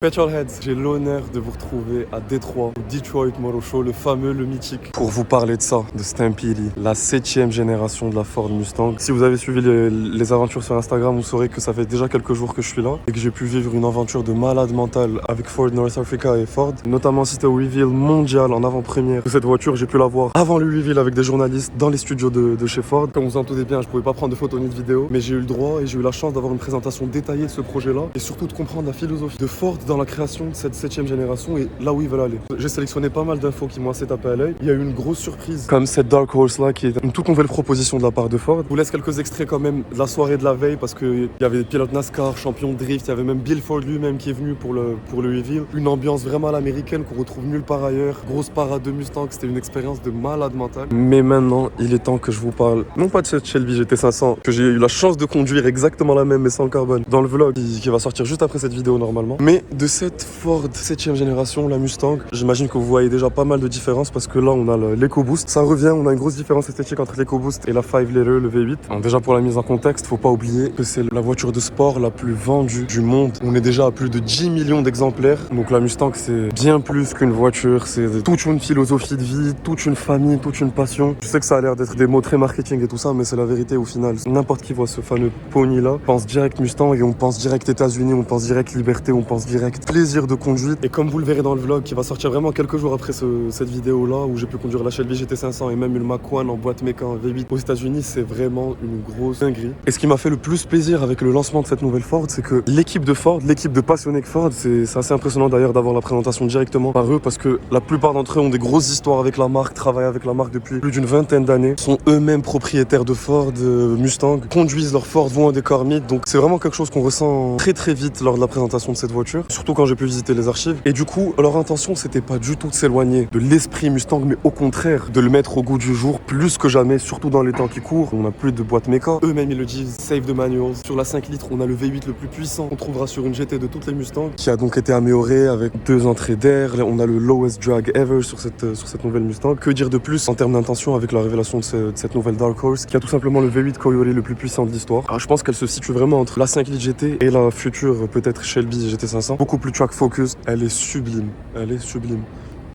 Petrolheads, j'ai l'honneur de vous retrouver à Détroit, au Detroit Motor Show, le fameux, le mythique, pour vous parler de ça, de Stampede, la 7e génération de la Ford Mustang. Si vous avez suivi les aventures sur Instagram, vous saurez que ça fait déjà quelques jours que je suis là et que j'ai pu vivre une aventure de malade mental avec Ford North Africa et Ford, notamment assisté au reveal mondial en avant-première de cette voiture. J'ai pu la voir avant le reveal avec des journalistes dans les studios de chez Ford. Comme vous en doutez bien, je pouvais pas prendre de photos ni de vidéos, mais j'ai eu le droit et j'ai eu la chance d'avoir une présentation détaillée de ce projet-là et surtout de comprendre la philosophie de Ford dans la création de cette 7e génération et là où ils veulent aller. J'ai sélectionné pas mal d'infos qui m'ont assez tapé à l'œil. Il y a eu une grosse surprise comme cette Dark Horse là qui est une toute nouvelle proposition de la part de Ford. Je vous laisse quelques extraits quand même de la soirée de la veille parce qu'il y avait des pilotes NASCAR, champions de drift, il y avait même Bill Ford lui-même qui est venu pour le reveal. Une ambiance vraiment à l'américaine qu'on retrouve nulle part ailleurs. Grosse parade de Mustang, c'était une expérience de malade mental. Mais maintenant, il est temps que je vous parle, non pas de cette Shelby GT500 que j'ai eu la chance de conduire exactement la même mais sans carbone dans le vlog qui va sortir juste après cette vidéo normalement, mais de cette Ford 7e génération, la Mustang. J'imagine que vous voyez déjà pas mal de différences parce que là on a l'EcoBoost. Ça revient, on a une grosse différence esthétique entre l'EcoBoost et la 5 Liter, le V8. Alors déjà pour la mise en contexte, faut pas oublier que c'est la voiture de sport la plus vendue du monde. On est déjà à plus de 10 millions d'exemplaires. Donc la Mustang c'est bien plus qu'une voiture, c'est toute une philosophie de vie, toute une famille, toute une passion. Je sais que ça a l'air d'être des mots très marketing et tout ça, mais c'est la vérité au final. N'importe qui voit ce fameux pony là, pense direct Mustang et on pense direct États-Unis, on pense direct liberté, on pense direct plaisir de conduite. Et comme vous le verrez dans le vlog qui va sortir vraiment quelques jours après cette vidéo là où j'ai pu conduire la Shelby GT500 et même une Macan en boîte méca en V8 aux États-Unis, c'est vraiment une grosse dinguerie. Et ce qui m'a fait le plus plaisir avec le lancement de cette nouvelle Ford, c'est que l'équipe de Ford, l'équipe de passionnés de Ford, c'est assez impressionnant d'ailleurs d'avoir la présentation directement par eux parce que la plupart d'entre eux ont des grosses histoires avec la marque, travaillent avec la marque depuis plus d'une vingtaine d'années, sont eux-mêmes propriétaires de Ford Mustang, conduisent leur Ford, vont à des car meet, donc c'est vraiment quelque chose qu'on ressent très très vite lors de la présentation de cette voiture, surtout quand j'ai pu visiter les archives. Et du coup, leur intention, c'était pas du tout de s'éloigner de l'esprit Mustang, mais au contraire, de le mettre au goût du jour plus que jamais, surtout dans les temps qui courent. On n'a plus de boîte méca. Eux-mêmes, ils le disent, save the manuals. Sur la 5 litres, on a le V8 le plus puissant qu'on trouvera sur une GT de toutes les Mustangs, qui a donc été amélioré avec 2 entrées d'air. On a le lowest drag ever sur cette nouvelle Mustang. Que dire de plus en termes d'intention avec la révélation de cette nouvelle Dark Horse, qui a tout simplement le V8 Coyote le plus puissant de l'histoire. Alors, je pense qu'elle se situe vraiment entre la 5 litres GT et la future, peut-être Shelby GT500. Beaucoup plus track focus. Elle est sublime. Elle est sublime.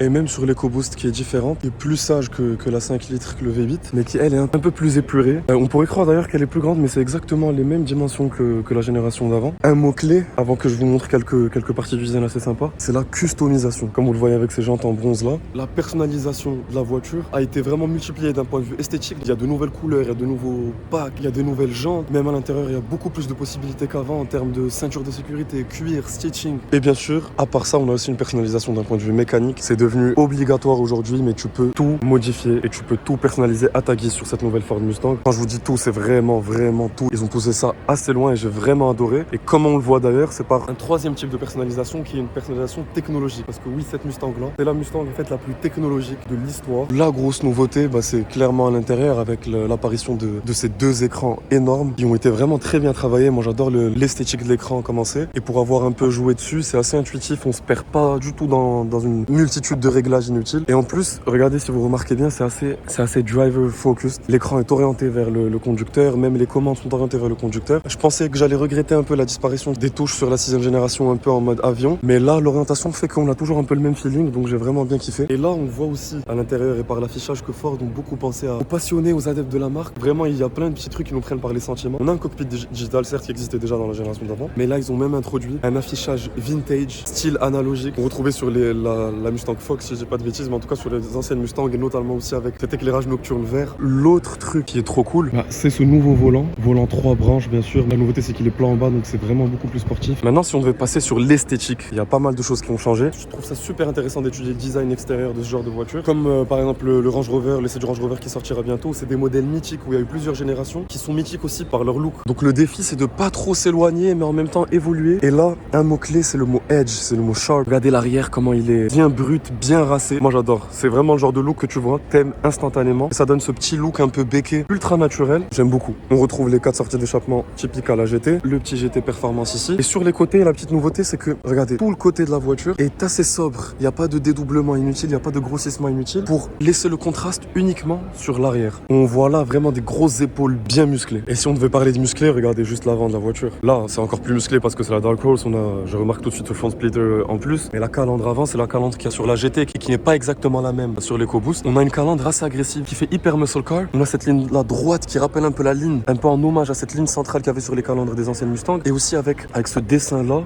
Et même sur l'EcoBoost qui est différente, qui est plus sage que la 5 litres, que le V8, mais qui elle est un peu plus épurée. On pourrait croire d'ailleurs qu'elle est plus grande, mais c'est exactement les mêmes dimensions que la génération d'avant. Un mot-clé, avant que je vous montre quelques parties du design assez sympas, c'est la customisation. Comme vous le voyez avec ces jantes en bronze là, la personnalisation de la voiture a été vraiment multipliée d'un point de vue esthétique. Il y a de nouvelles couleurs, il y a de nouveaux packs, il y a de nouvelles jantes. Même à l'intérieur, il y a beaucoup plus de possibilités qu'avant en termes de ceinture de sécurité, cuir, stitching. Et bien sûr, à part ça, on a aussi une personnalisation d'un point de vue mécanique. C'est devenu obligatoire aujourd'hui, mais tu peux tout modifier et tu peux tout personnaliser à ta guise sur cette nouvelle Ford Mustang. Quand je vous dis tout, c'est vraiment tout. Ils ont poussé ça assez loin et j'ai vraiment adoré. Et comme on le voit d'ailleurs, c'est par un troisième type de personnalisation qui est une personnalisation technologique. Parce que oui, cette Mustang là, c'est la Mustang en fait la plus technologique de l'histoire. La grosse nouveauté, c'est clairement à l'intérieur avec l'apparition de ces 2 écrans énormes qui ont été vraiment très bien travaillés. Moi j'adore l'esthétique de l'écran commencer. Et pour avoir un peu joué dessus, c'est assez intuitif. On se perd pas du tout dans une multitude de réglages inutiles. Et en plus, regardez si vous remarquez bien, c'est assez driver focused. L'écran est orienté vers le conducteur, même les commandes sont orientées vers le conducteur. Je pensais que j'allais regretter un peu la disparition des touches sur la 6e génération un peu en mode avion, mais là l'orientation fait qu'on a toujours un peu le même feeling, donc j'ai vraiment bien kiffé. Et là on voit aussi à l'intérieur et par l'affichage que Ford ont beaucoup pensé aux passionnés, aux adeptes de la marque. Vraiment il y a plein de petits trucs qui nous prennent par les sentiments. On a un cockpit digital certes qui existait déjà dans la génération d'avant, mais là ils ont même introduit un affichage vintage, style analogique, qu'on retrouvait sur la Mustang Fox si j'ai pas de bêtises, mais en tout cas sur les anciennes Mustang et notamment aussi avec cet éclairage nocturne vert. L'autre truc qui est trop cool, c'est ce nouveau volant 3 branches bien sûr. La nouveauté c'est qu'il est plat en bas, donc c'est vraiment beaucoup plus sportif. Maintenant si on devait passer sur l'esthétique, il y a pas mal de choses qui ont changé. Je trouve ça super intéressant d'étudier le design extérieur de ce genre de voiture, comme par exemple le Range Rover, l'essai du Range Rover qui sortira bientôt. C'est des modèles mythiques où il y a eu plusieurs générations qui sont mythiques aussi par leur look. Donc le défi c'est de pas trop s'éloigner mais en même temps évoluer. Et là un mot clé c'est le mot edge, c'est le mot sharp. Regardez l'arrière comment il est bien brut, bien racé. Moi j'adore, c'est vraiment le genre de look que tu vois, t'aimes instantanément. Et ça donne ce petit look un peu béqué, ultra naturel. J'aime beaucoup. On retrouve les 4 sorties d'échappement typiques à la GT, le petit GT Performance ici. Et sur les côtés, la petite nouveauté, c'est que, regardez, tout le côté de la voiture est assez sobre. Il n'y a pas de dédoublement inutile, il n'y a pas de grossissement inutile pour laisser le contraste uniquement sur l'arrière. On voit là vraiment des grosses épaules bien musclées. Et si on devait parler de musclé, regardez juste l'avant de la voiture. Là, c'est encore plus musclé parce que c'est la Dark Horse. Je remarque tout de suite le front splitter en plus. Mais la calandre avant, c'est la calandre qu'il y a sur la GT qui n'est pas exactement la même sur l'EcoBoost. On a une calandre assez agressive qui fait hyper muscle car. On a cette ligne là droite qui rappelle un peu la ligne, un peu en hommage à cette ligne centrale qu'il y avait sur les calandres des anciennes Mustang. Et aussi avec ce dessin là.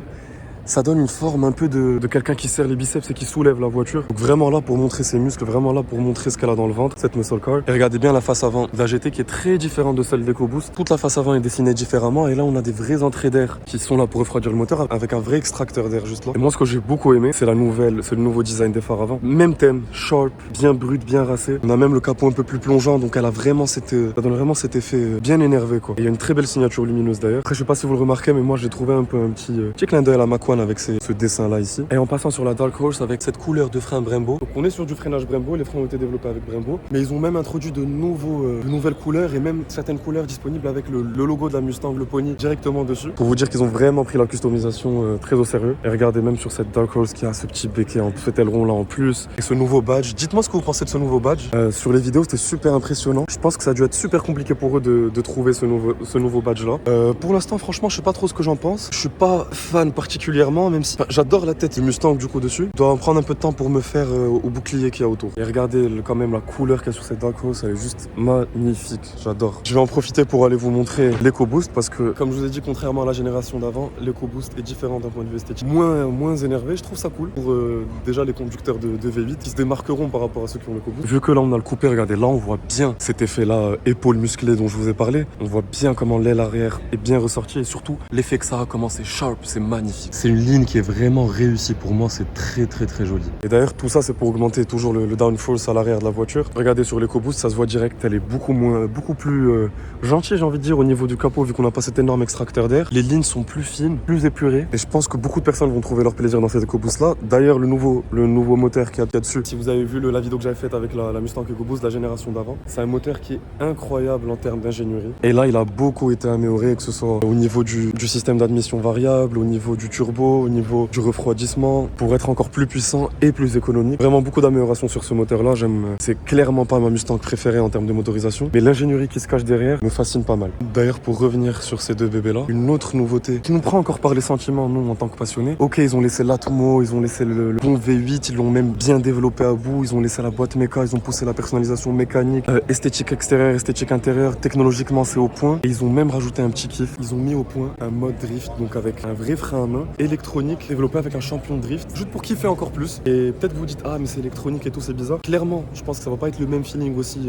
Ça donne une forme un peu de quelqu'un qui serre les biceps et qui soulève la voiture. Donc vraiment là pour montrer ses muscles, vraiment là pour montrer ce qu'elle a dans le ventre, cette muscle car. Et regardez bien la face avant de la GT qui est très différente de celle d'EcoBoost. Toute la face avant est dessinée différemment et là on a des vraies entrées d'air qui sont là pour refroidir le moteur avec un vrai extracteur d'air juste là. Et moi ce que j'ai beaucoup aimé, c'est le nouveau design des phares avant. Même thème, sharp, bien brut, bien racé. On a même le capot un peu plus plongeant, donc elle a vraiment ça donne vraiment cet effet bien énervé quoi. Et il y a une très belle signature lumineuse d'ailleurs. Après je sais pas si vous le remarquez, mais moi j'ai trouvé un peu un petit clin d'œil à la Mach-1 avec ce dessin là ici. Et en passant sur la Dark Horse avec cette couleur de frein Brembo. Donc on est sur du freinage Brembo, les freins ont été développés avec Brembo, mais ils ont même introduit de nouvelles couleurs et même certaines couleurs disponibles avec le logo de la Mustang, le pony directement dessus. Pour vous dire qu'ils ont vraiment pris la customisation très au sérieux. Et regardez même sur cette Dark Horse qui a ce petit béquet en cet aileron là en plus et ce nouveau badge. Dites-moi ce que vous pensez de ce nouveau badge. Sur les vidéos c'était super impressionnant. Je pense que ça a dû être super compliqué pour eux de trouver ce nouveau badge là. Pour l'instant franchement je sais pas trop ce que j'en pense. Je suis pas fan particulièrement, même si j'adore la tête du Mustang du coup dessus. Je dois en prendre un peu de temps pour me faire au bouclier qu'il y a autour. Et regardez quand même la couleur qu'il y a sur cette Dark Horse, elle est juste magnifique. J'adore. Je vais en profiter pour aller vous montrer l'EcoBoost parce que comme je vous ai dit, contrairement à la génération d'avant, l'EcoBoost est différent d'un point de vue esthétique. Moins énervé, je trouve ça cool pour déjà les conducteurs de V8 qui se démarqueront par rapport à ceux qui ont l'EcoBoost. Vu que là on a le coupé, regardez, là on voit bien cet effet là épaule musclée dont je vous ai parlé. On voit bien comment l'aile arrière est bien ressortie et surtout l'effet que ça a, comment c'est sharp, c'est magnifique. C'est une ligne qui est vraiment réussi pour moi, c'est très joli. Et d'ailleurs tout ça c'est pour augmenter toujours le downforce à l'arrière de la voiture. Regardez sur l'EcoBoost, ça se voit direct, elle est beaucoup plus gentille j'ai envie de dire au niveau du capot vu qu'on n'a pas cet énorme extracteur d'air. Les lignes sont plus fines, plus épurées et je pense que beaucoup de personnes vont trouver leur plaisir dans cette EcoBoost là. D'ailleurs le nouveau moteur qu'il y a dessus, si vous avez vu la vidéo que j'avais faite avec la Mustang EcoBoost, la génération d'avant, c'est un moteur qui est incroyable en termes d'ingénierie. Et là il a beaucoup été amélioré, que ce soit au niveau du système d'admission variable, au niveau du turbo, au niveau du refroidissement, pour être encore plus puissant et plus économique. Vraiment beaucoup d'améliorations sur ce moteur là, c'est clairement pas ma Mustang préférée en termes de motorisation, mais l'ingénierie qui se cache derrière me fascine pas mal. D'ailleurs pour revenir sur ces deux bébés là, une autre nouveauté qui nous prend encore par les sentiments nous en tant que passionnés. Ok, ils ont laissé l'Atmo, ils ont laissé le bon V8, ils l'ont même bien développé à bout, ils ont laissé la boîte méca, ils ont poussé la personnalisation mécanique, esthétique extérieure, esthétique intérieure, technologiquement c'est au point et ils ont même rajouté un petit kiff, ils ont mis au point un mode drift, donc avec un vrai frein à main électronique développé avec un champion de drift, juste pour kiffer encore plus. Et peut-être vous dites ah mais c'est électronique et tout, c'est bizarre. Clairement je pense que ça va pas être le même feeling aussi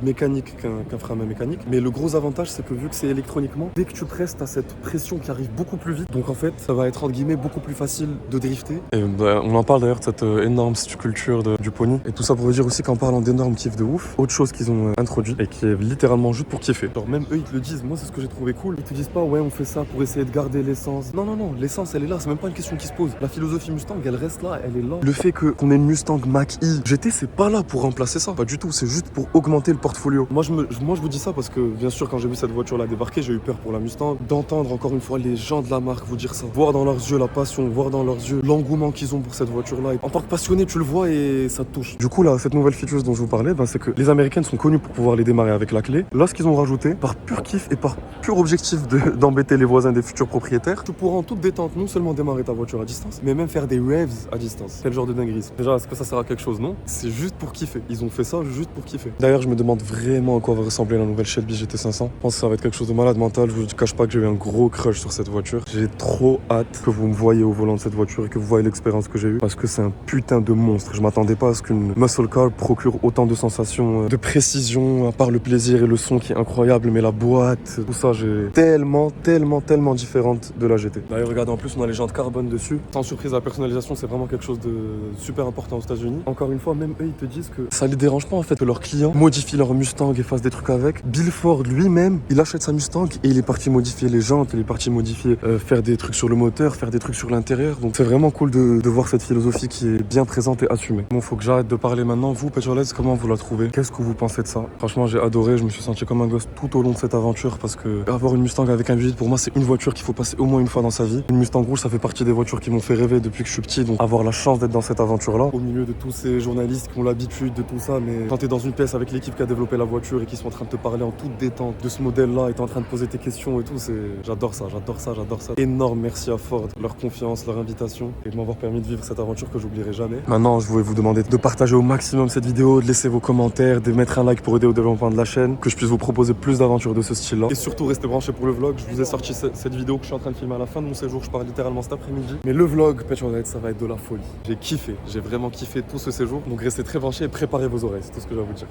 mécanique qu'un frein à main mécanique, mais le gros avantage c'est que vu que c'est électroniquement, dès que tu presses t'as cette pression qui arrive beaucoup plus vite, donc en fait ça va être entre guillemets beaucoup plus facile de drifter. Et on en parle d'ailleurs de cette énorme sculpture du pony et tout ça pour vous dire aussi qu'en parlant d'énormes kiffs de ouf, autre chose qu'ils ont introduit et qui est littéralement juste pour kiffer, genre même eux ils te le disent, moi c'est ce que j'ai trouvé cool, ils te disent pas ouais on fait ça pour essayer de garder l'essence, non l'essence elle est là, c'est même pas une question qui se pose, la philosophie Mustang elle reste là, elle est là. Le fait qu'on ait une Mustang Mach-E GT c'est pas là pour remplacer ça, pas du tout, c'est juste pour augmenter le portfolio. Moi je vous dis ça parce que bien sûr quand j'ai vu cette voiture là débarquer, j'ai eu peur pour la Mustang, d'entendre encore une fois les gens de la marque vous dire ça, voir dans leurs yeux la passion, voir dans leurs yeux l'engouement qu'ils ont pour cette voiture là. En tant que passionné tu le vois et ça te touche. Du coup là cette nouvelle feature dont je vous parlais, c'est que les américaines sont connues pour pouvoir les démarrer avec la clé. Là ce qu'ils ont rajouté, par pur kiff et par pur objectif d'embêter les voisins des futurs propriétaires, tu pourras en toute détente non seulement démarrer ta voiture à distance, mais même faire des revs à distance. Quel genre de dinguerie ça. Déjà est-ce que ça sert à quelque chose? Non, c'est juste pour kiffer. Ils ont fait ça juste pour kiffer. D'ailleurs je me demande vraiment à quoi va ressembler la nouvelle Shelby GT500. Je pense que ça va être quelque chose de malade mental. Je vous cache pas que j'ai eu un gros crush sur cette voiture. J'ai trop hâte que vous me voyez au volant de cette voiture et que vous voyez l'expérience que j'ai eue, parce que c'est un putain de monstre. Je m'attendais pas à ce qu'une muscle car procure autant de sensations de précision, à part le plaisir et le son qui est incroyable, mais la boîte, tout ça, j'ai tellement différente de la GT. D'ailleurs regardez, en plus on a les jantes jantes carbone dessus. Sans surprise, la personnalisation, c'est vraiment quelque chose de super important aux États-Unis. Encore une fois, même eux, ils te disent que ça les dérange pas en fait que leurs clients modifient leur Mustang et fassent des trucs avec. Bill Ford lui-même, il achète sa Mustang et il est parti modifier les jantes, il est parti modifier, faire des trucs sur le moteur, faire des trucs sur l'intérieur. Donc c'est vraiment cool de voir cette philosophie qui est bien présente et assumée. Bon, faut que j'arrête de parler maintenant. Vous, Petrolheads, comment vous la trouvez? Qu'est-ce que vous pensez de ça? Franchement, j'ai adoré. Je me suis senti comme un gosse tout au long de cette aventure parce que avoir une Mustang avec un V8, pour moi, c'est une voiture qu'il faut passer au moins une fois dans sa vie. Une Mustang rouge, ça fait partie des voitures qui m'ont fait rêver depuis que je suis petit. Donc avoir la chance d'être dans cette aventure-là, au milieu de tous ces journalistes qui ont l'habitude de tout ça, mais quand t'es dans une pièce avec l'équipe qui a développé la voiture et qui sont en train de te parler en toute détente de ce modèle-là, et t'es en train de poser tes questions et tout, j'adore ça, j'adore ça, j'adore ça. Énorme merci à Ford, leur confiance, leur invitation et de m'avoir permis de vivre cette aventure que j'oublierai jamais. Maintenant, je voulais vous demander de partager au maximum cette vidéo, de laisser vos commentaires, de mettre un like pour aider au développement de la chaîne, que je puisse vous proposer plus d'aventures de ce style-là. Et surtout, restez branchés pour le vlog. Je vous ai sorti cette vidéo que je suis en train de filmer à la fin de mon séjour. Je pars littéralement cet après-midi. Mais le vlog, Petrolheads, ça va être de la folie. J'ai kiffé, j'ai vraiment kiffé tout ce séjour. Donc restez très branchés et préparez vos oreilles, c'est tout ce que j'ai à vous dire.